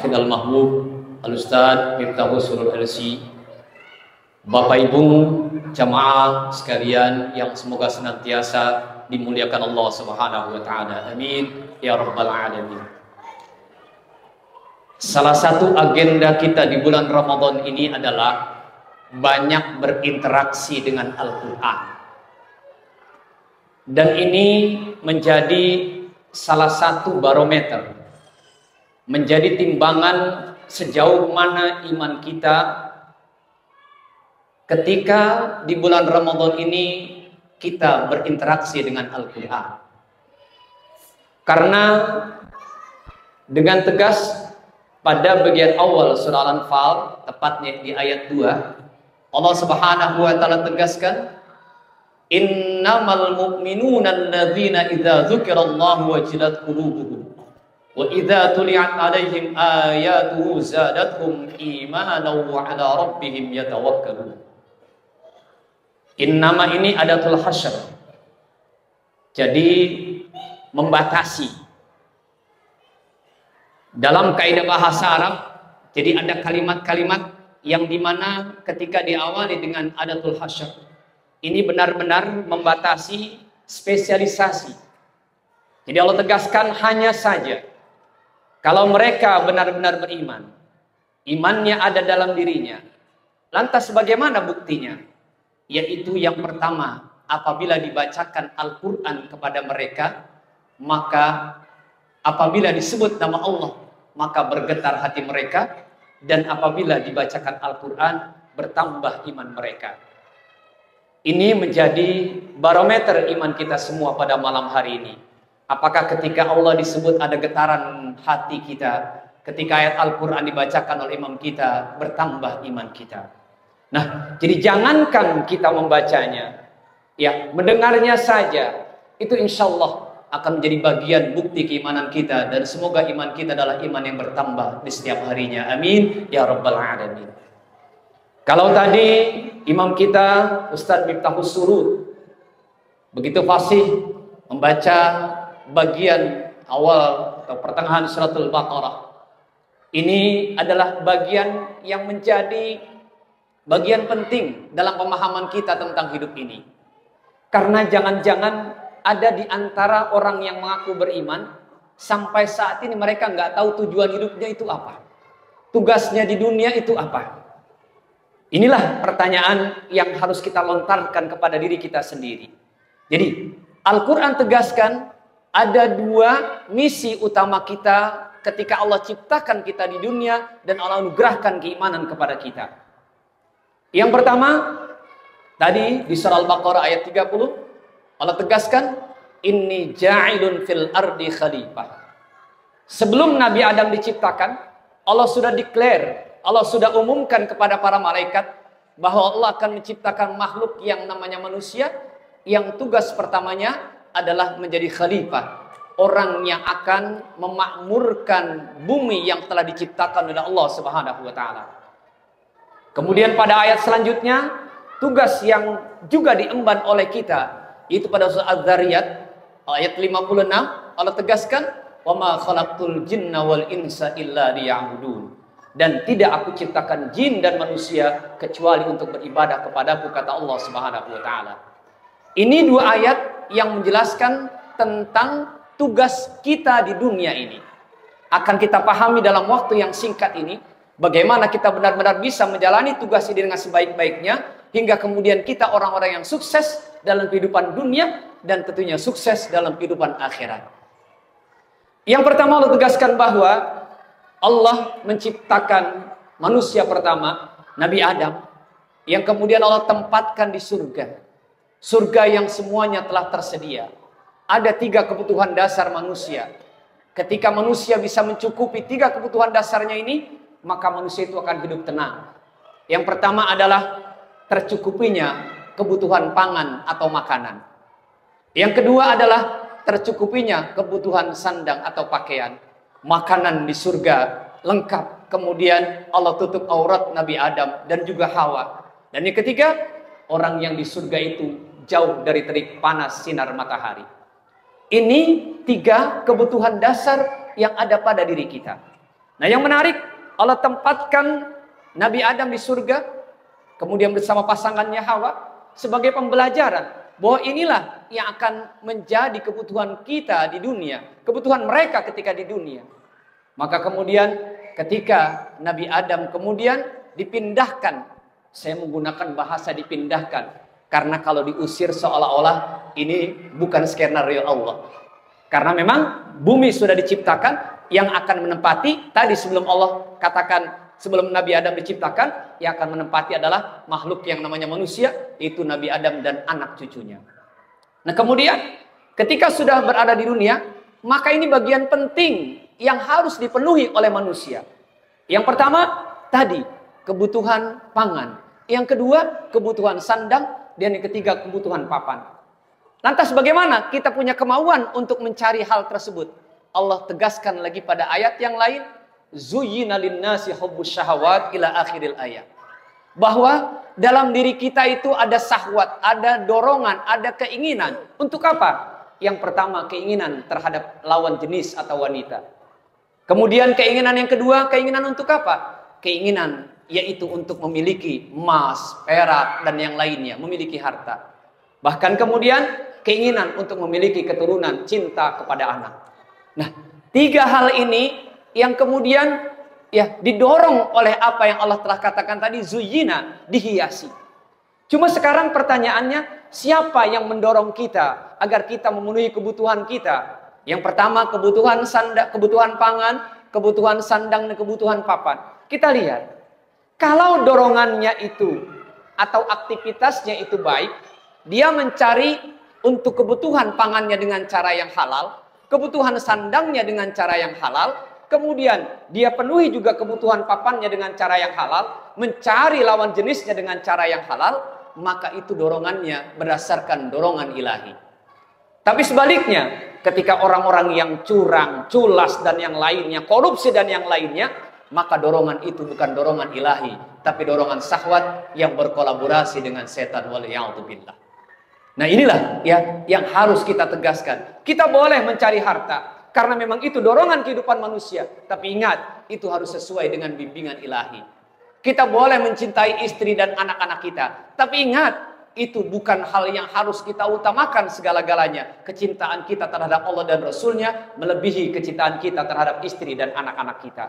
Hafidhal Mahmud Al-Ustadz Miftahul Surur LC, Bapak Ibu jamaah sekalian yang semoga senantiasa dimuliakan Allah Subhanahu wa taala. Amin ya rabbal alamin. Salah satu agenda kita di bulan Ramadan ini adalah banyak berinteraksi dengan Al-Qur'an. Dan ini menjadi salah satu barometer, menjadi timbangan sejauh mana iman kita ketika di bulan Ramadan ini kita berinteraksi dengan Al-Quran. Karena dengan tegas pada bagian awal surah Al-Anfal, tepatnya di ayat 2, Allah Subhanahu wa taala tegaskan, innamal mu'minuna alladzina idza dzukirallahu wajilat qulubuhum wa idza tuliyat 'alaihim ayatuhu zadatuhum imanan wa 'ala rabbihim yatawakkalun. Innama ini adatul hasyr. Jadi membatasi. Dalam kaidah bahasa Arab, jadi ada kalimat-kalimat yang dimana ketika diawali dengan adatul hasyr, ini benar-benar membatasi spesialisasi. Jadi Allah tegaskan hanya saja kalau mereka benar-benar beriman, imannya ada dalam dirinya. Lantas bagaimana buktinya? Yaitu yang pertama, apabila dibacakan Al-Quran kepada mereka, maka apabila disebut nama Allah, maka bergetar hati mereka, dan apabila dibacakan Al-Quran, bertambah iman mereka. Ini menjadi barometer iman kita semua pada malam hari ini. Apakah ketika Allah disebut ada getaran hati kita, ketika ayat Al-Quran dibacakan oleh imam kita, bertambah iman kita. Nah, jadi jangankan kita membacanya, ya mendengarnya saja, itu insya Allah akan menjadi bagian bukti keimanan kita, dan semoga iman kita adalah iman yang bertambah di setiap harinya. Amin ya rabbal alamin. Kalau tadi imam kita Ustadz Miftahul Surur begitu fasih membaca bagian awal atau pertengahan suratul Baqarah, ini adalah bagian yang menjadi bagian penting dalam pemahaman kita tentang hidup ini. Karena jangan-jangan ada di antara orang yang mengaku beriman, sampai saat ini mereka nggak tahu tujuan hidupnya itu apa. Tugasnya di dunia itu apa. Inilah pertanyaan yang harus kita lontarkan kepada diri kita sendiri. Jadi, Al-Quran tegaskan ada dua misi utama kita ketika Allah ciptakan kita di dunia dan Allah anugerahkan keimanan kepada kita. Yang pertama, tadi di surah Al-Baqarah ayat 30, Allah tegaskan, inni ja'ilun fil ardi khalifah. Sebelum Nabi Adam diciptakan, Allah sudah declare, Allah sudah umumkan kepada para malaikat bahwa Allah akan menciptakan makhluk yang namanya manusia, yang tugas pertamanya adalah menjadi khalifah, orang yang akan memakmurkan bumi yang telah diciptakan oleh Allah Subhanahu wa taala. Kemudian pada ayat selanjutnya, tugas yang juga diemban oleh kita, itu pada surah Az-Zariyat ayat 56, Allah tegaskan, wa ma khalaqtul jinna wal insa illa liya'budun. Dan tidak aku ciptakan jin dan manusia kecuali untuk beribadah kepadaku, kata Allah Subhanahu wa taala. Ini dua ayat yang menjelaskan tentang tugas kita di dunia ini. Akan kita pahami dalam waktu yang singkat ini, bagaimana kita benar-benar bisa menjalani tugas ini dengan sebaik-baiknya, hingga kemudian kita orang-orang yang sukses dalam kehidupan dunia, dan tentunya sukses dalam kehidupan akhirat. Yang pertama, Allah tegaskan bahwa Allah menciptakan manusia pertama, Nabi Adam, yang kemudian Allah tempatkan di surga. Surga yang semuanya telah tersedia. Ada 3 kebutuhan dasar manusia. Ketika manusia bisa mencukupi 3 kebutuhan dasarnya ini, maka manusia itu akan hidup tenang. Yang pertama adalah tercukupinya kebutuhan pangan atau makanan. Yang kedua adalah tercukupinya kebutuhan sandang atau pakaian. Makanan di surga lengkap. Kemudian Allah tutup aurat Nabi Adam dan juga Hawa. Dan yang ketiga, orang yang di surga itu jauh dari terik panas sinar matahari. Ini 3 kebutuhan dasar yang ada pada diri kita. Nah, yang menarik, Allah tempatkan Nabi Adam di surga, kemudian bersama pasangannya Hawa, sebagai pembelajaran bahwa inilah yang akan menjadi kebutuhan kita di dunia, kebutuhan mereka ketika di dunia. Maka kemudian ketika Nabi Adam kemudian dipindahkan, saya menggunakan bahasa dipindahkan, karena kalau diusir seolah-olah ini bukan skenario Allah. Karena memang bumi sudah diciptakan, yang akan menempati, tadi sebelum Allah katakan, sebelum Nabi Adam diciptakan, yang akan menempati adalah makhluk yang namanya manusia, yaitu Nabi Adam dan anak cucunya. Nah kemudian, ketika sudah berada di dunia, maka ini bagian penting yang harus dipenuhi oleh manusia. Yang pertama, tadi, kebutuhan pangan. Yang kedua, kebutuhan sandang. Dan yang ketiga, kebutuhan papan. Lantas bagaimana kita punya kemauan untuk mencari hal tersebut? Allah tegaskan lagi pada ayat yang lain, zuyyina linnasi hubbus syahawat ila akhiril ayat. Bahwa dalam diri kita itu ada syahwat, ada dorongan, ada keinginan. Untuk apa? Yang pertama, keinginan terhadap lawan jenis atau wanita. Kemudian keinginan yang kedua, keinginan untuk apa? Keinginan yaitu untuk memiliki emas, perak, dan yang lainnya, memiliki harta. Bahkan kemudian keinginan untuk memiliki keturunan, cinta kepada anak. Nah, tiga hal ini yang kemudian ya didorong oleh apa yang Allah telah katakan tadi, zuyyina, dihiasi. Cuma sekarang pertanyaannya, siapa yang mendorong kita agar kita memenuhi kebutuhan kita? Yang pertama, kebutuhan pangan, kebutuhan sandang, dan kebutuhan papan. Kita lihat, kalau dorongannya itu atau aktivitasnya itu baik, dia mencari untuk kebutuhan pangannya dengan cara yang halal, kebutuhan sandangnya dengan cara yang halal, kemudian dia penuhi juga kebutuhan papannya dengan cara yang halal, mencari lawan jenisnya dengan cara yang halal, maka itu dorongannya berdasarkan dorongan ilahi. Tapi sebaliknya, ketika orang-orang yang curang, culas, dan yang lainnya, korupsi dan yang lainnya, maka dorongan itu bukan dorongan ilahi, tapi dorongan syahwat yang berkolaborasi dengan setan, waliya'udzubillah. Nah inilah ya yang harus kita tegaskan. Kita boleh mencari harta karena memang itu dorongan kehidupan manusia, tapi ingat, itu harus sesuai dengan bimbingan ilahi. Kita boleh mencintai istri dan anak-anak kita, tapi ingat, itu bukan hal yang harus kita utamakan segala-galanya. Kecintaan kita terhadap Allah dan Rasulnya melebihi kecintaan kita terhadap istri dan anak-anak kita.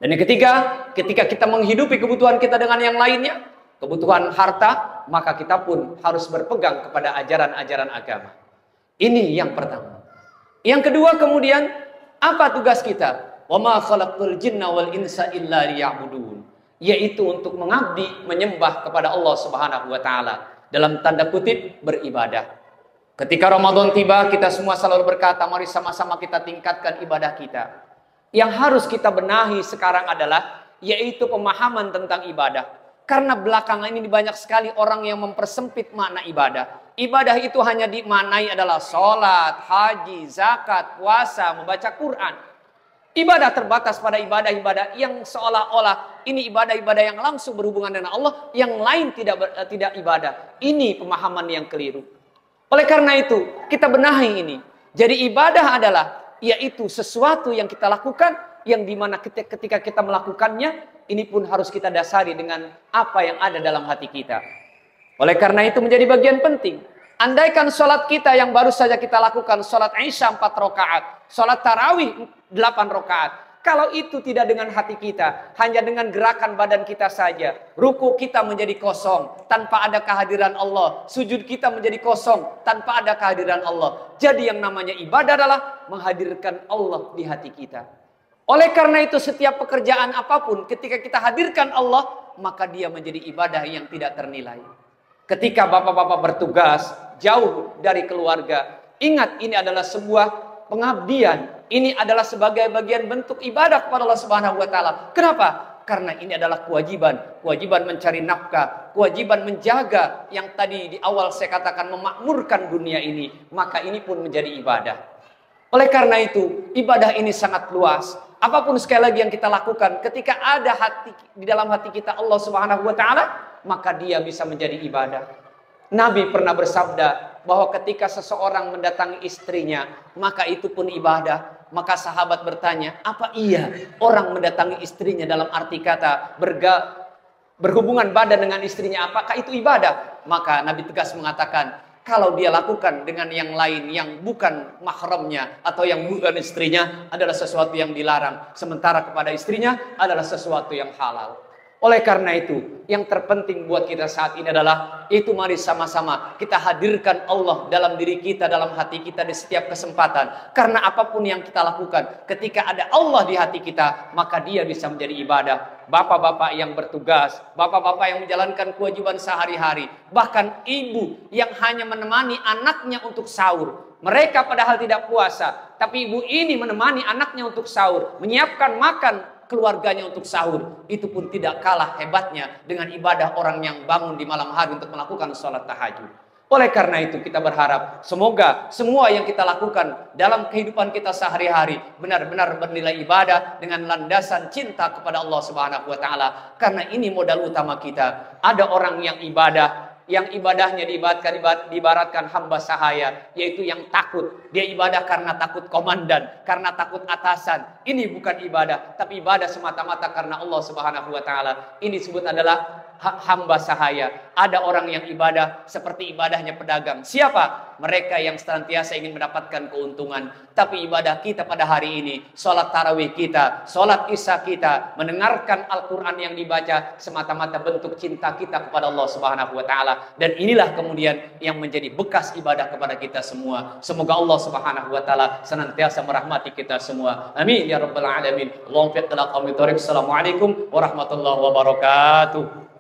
Dan yang ketiga, ketika kita menghidupi kebutuhan kita dengan yang lainnya, kebutuhan harta, maka kita pun harus berpegang kepada ajaran-ajaran agama. Ini yang pertama. Yang kedua kemudian, apa tugas kita? Wa ma khalaqtul jinna wal insa illa liya'budun. Yaitu untuk mengabdi, menyembah kepada Allah Subhanahu wa taala. Dalam tanda kutip, beribadah. Ketika Ramadan tiba, kita semua selalu berkata, mari sama-sama kita tingkatkan ibadah kita. Yang harus kita benahi sekarang adalah yaitu pemahaman tentang ibadah. Karena belakangan ini banyak sekali orang yang mempersempit makna ibadah. Ibadah itu hanya dimaknai adalah sholat, haji, zakat, puasa, membaca Quran. Ibadah terbatas pada ibadah-ibadah yang seolah-olah ini ibadah-ibadah yang langsung berhubungan dengan Allah, yang lain tidak ibadah. Ini pemahaman yang keliru. Oleh karena itu, kita benahi ini. Jadi ibadah adalah yaitu sesuatu yang kita lakukan, yang dimana ketika kita melakukannya, ini pun harus kita dasari dengan apa yang ada dalam hati kita. Oleh karena itu menjadi bagian penting. Andaikan sholat kita yang baru saja kita lakukan, sholat Isya 4 rakaat, sholat tarawih 8 rakaat. Kalau itu tidak dengan hati kita, hanya dengan gerakan badan kita saja, ruku kita menjadi kosong tanpa ada kehadiran Allah, sujud kita menjadi kosong tanpa ada kehadiran Allah. Jadi yang namanya ibadah adalah menghadirkan Allah di hati kita. Oleh karena itu setiap pekerjaan apapun ketika kita hadirkan Allah, maka dia menjadi ibadah yang tidak ternilai. Ketika bapak-bapak bertugas jauh dari keluarga, ingat ini adalah sebuah pengabdian. Ini adalah sebagai bagian bentuk ibadah kepada Allah Subhanahu wa taala. Kenapa? Karena ini adalah kewajiban. Kewajiban mencari nafkah, kewajiban menjaga yang tadi di awal saya katakan memakmurkan dunia ini, maka ini pun menjadi ibadah. Oleh karena itu, ibadah ini sangat luas. Apapun sekali lagi yang kita lakukan, ketika ada di dalam hati kita Allah Subhanahu wa taala, maka dia bisa menjadi ibadah. Nabi pernah bersabda bahwa ketika seseorang mendatangi istrinya, maka itu pun ibadah. Maka sahabat bertanya, apa iya orang mendatangi istrinya dalam arti kata berhubungan badan dengan istrinya, apakah itu ibadah? Maka Nabi tegas mengatakan, kalau dia lakukan dengan yang lain yang bukan mahramnya atau yang bukan istrinya adalah sesuatu yang dilarang. Sementara kepada istrinya adalah sesuatu yang halal. Oleh karena itu, yang terpenting buat kita saat ini adalah itu mari sama-sama kita hadirkan Allah dalam diri kita, dalam hati kita di setiap kesempatan. Karena apapun yang kita lakukan, ketika ada Allah di hati kita, maka dia bisa menjadi ibadah. Bapak-bapak yang bertugas, bapak-bapak yang menjalankan kewajiban sehari-hari, bahkan ibu yang hanya menemani anaknya untuk sahur. Mereka padahal tidak puasa, tapi ibu ini menemani anaknya untuk sahur, menyiapkan makan keluarganya untuk sahur. Itu pun tidak kalah hebatnya dengan ibadah orang yang bangun di malam hari untuk melakukan sholat tahajud. Oleh karena itu kita berharap semoga semua yang kita lakukan dalam kehidupan kita sehari-hari benar-benar bernilai ibadah dengan landasan cinta kepada Allah Subhanahu wa taala. Karena ini modal utama kita. Ada orang yang ibadah, yang ibadahnya diibaratkan hamba sahaya, yaitu yang takut. Dia ibadah karena takut komandan, karena takut atasan. Ini bukan ibadah, tapi ibadah semata-mata karena Allah Subhanahu wa taala. Ini disebut adalah hamba sahaya. Ada orang yang ibadah seperti ibadahnya pedagang. Siapa? Mereka yang senantiasa ingin mendapatkan keuntungan. Tapi ibadah kita pada hari ini, sholat tarawih kita, sholat isya kita, mendengarkan Al-Quran yang dibaca, semata-mata bentuk cinta kita kepada Allah Subhanahu wa taala. Dan inilah kemudian yang menjadi bekas ibadah kepada kita semua. Semoga Allah Subhanahu wa taala senantiasa merahmati kita semua. Amin ya rabbal alamin. Assalamualaikum warahmatullahi wabarakatuh.